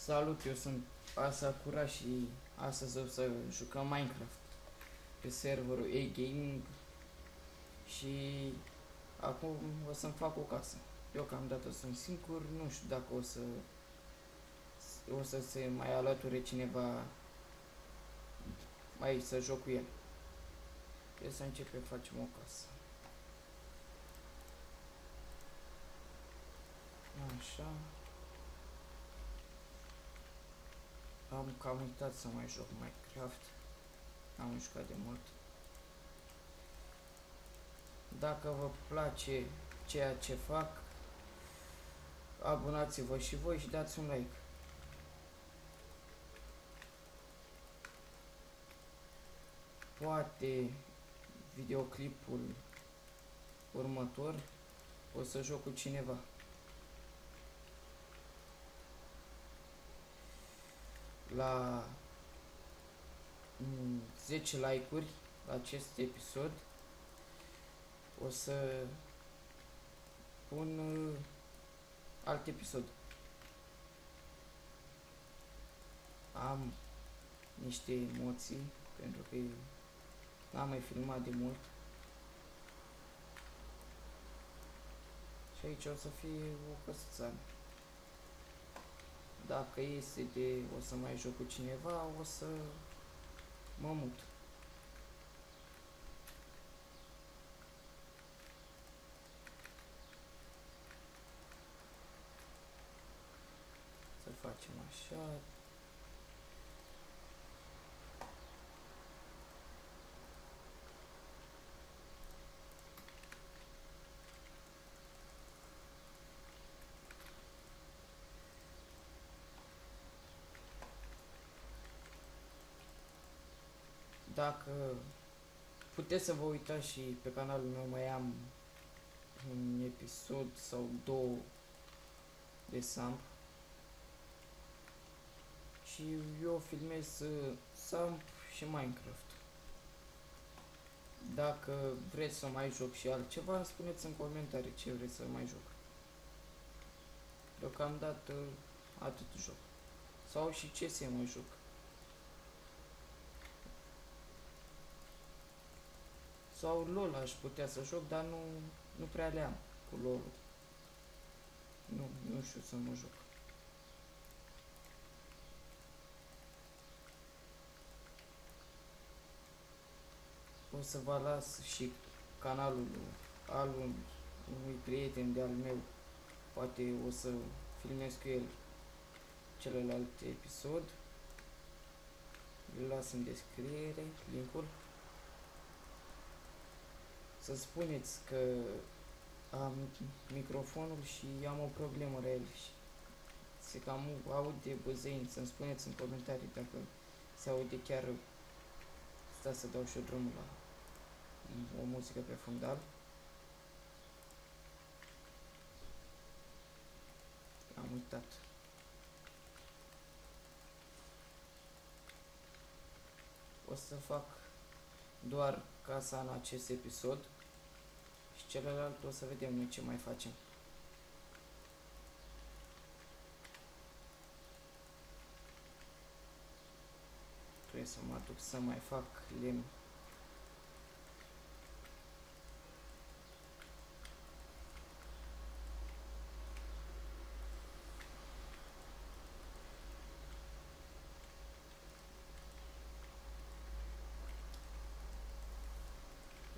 Salut, eu sunt Asakura și astăzi o să jucăm Minecraft pe serverul A-Gaming și acum o să-mi fac o casă. Deocamdată sunt singur, nu știu dacă o să se mai alăture cineva mai să joc cu el. Trebuie să începem, facem o casă. Așa. Am cam uitat să mai joc Minecraft. Am jucat de mult. Dacă vă place ceea ce fac, abonați-vă și voi și dați un like. Poate videoclipul următor o să joc cu cineva. La 10 like-uri la acest episod o să pun alt episod. Am niște emoții pentru că n-am mai filmat de mult. Și aici o să fie o căsuță. Dacă este o să mai joc cu cineva, o să mă mut. Să facem așa. Dacă puteți să vă uitați și pe canalul meu, mai am un episod sau două de Samp și eu filmez Samp și Minecraft. Dacă vreți să mai joc și altceva, îmi spuneți în comentarii ce vreți să mai joc. Deocamdată atât joc. Sau și CS mai joc. Sau LOL aș putea să joc, dar nu prea le-am cu LOL. Nu știu să mă joc. O să vă las și canalul al unui prieten de-al meu. Poate o să filmez cu el celălalt episod. Îl las în descriere, linkul. Să spuneți că am microfonul și am o problemă la el și se cam aude băzăind. Să-mi spuneți în comentarii dacă se aude chiar. Stai să dau și eu drumul la o muzică pe fundal. Am uitat. O să fac doar casa în acest episod și celălalt o să vedem noi ce mai facem. Trebuie să mă duc să mai fac lemn.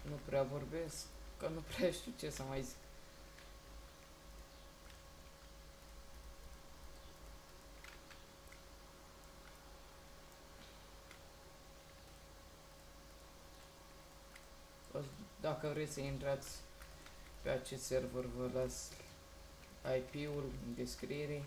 Nu prea vorbesc, că nu prea știu ce să mai zic. Dacă vreți să intrați pe acest server, vă las IP-ul în descriere.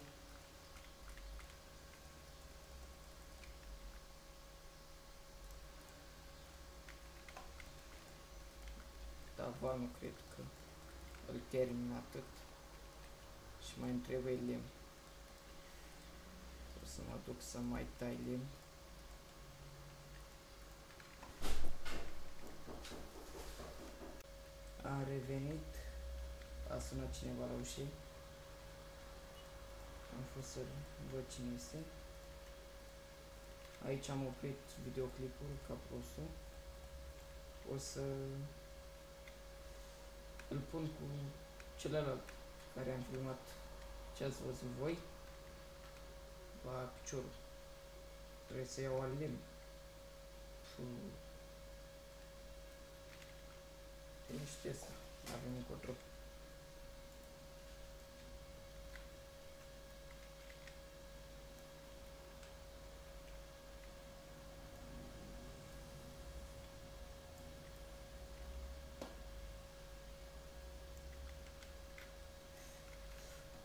Tavanul cred că îl termin atât și mai îmi trebuie lemn. O să mă duc să mai tai lemn. Am revenit. A sunat cineva la ușă. Am pot să-l văd cine este. Aici am oprit videoclipul ca prostul. O să îl pun cu celălalt care am filmat ce ați văzut voi la piciorul. Trebuie să iau al lemn. Niște să avem încotro.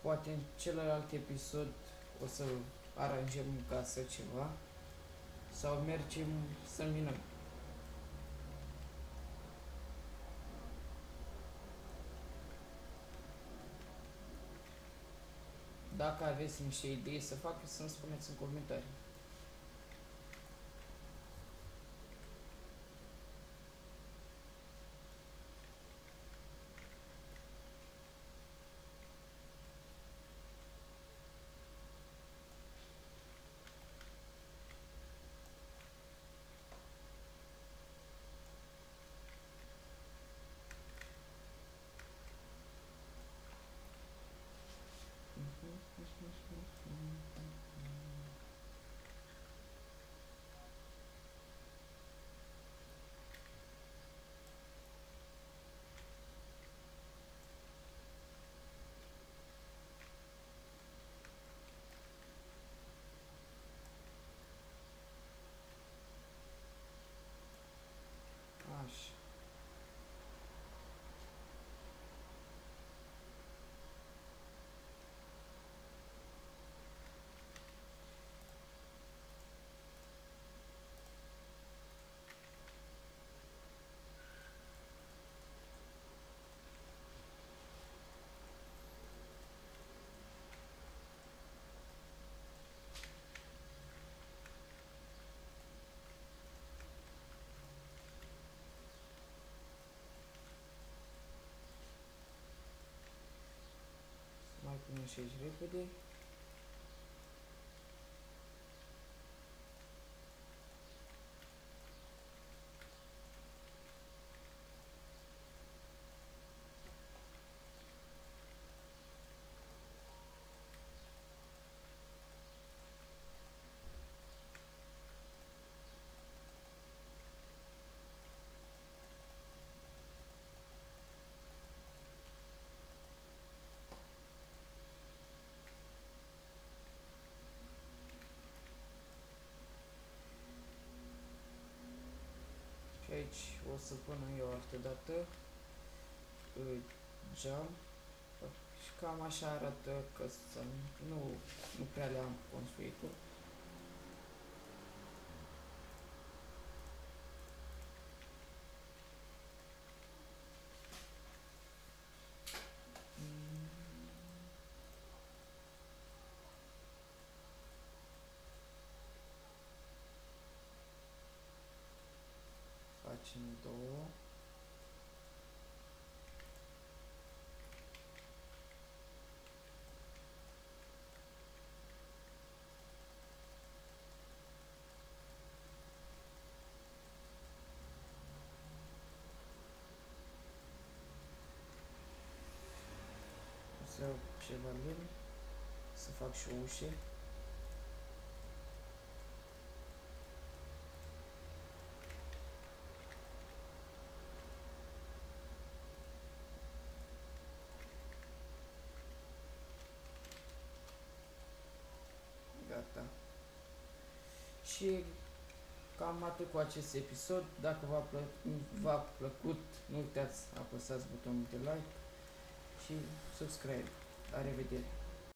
Poate în celălalt episod o să aranjăm în casă ceva sau mergem să minăm. Dacă aveți niște idei să fac, să-mi spuneți în comentarii. Așa. Mai punem și aici repede. Și aici o să pun eu altă dată geam și cam așa arată căsuța. Nu prea le-am construit. Facem două. O să iau ceva lemn, să fac și o ușă. Gata. Și cam atât cu acest episod. Dacă v-a plăcut, nu uitați, apăsați butonul de like și subscribe. La revedere!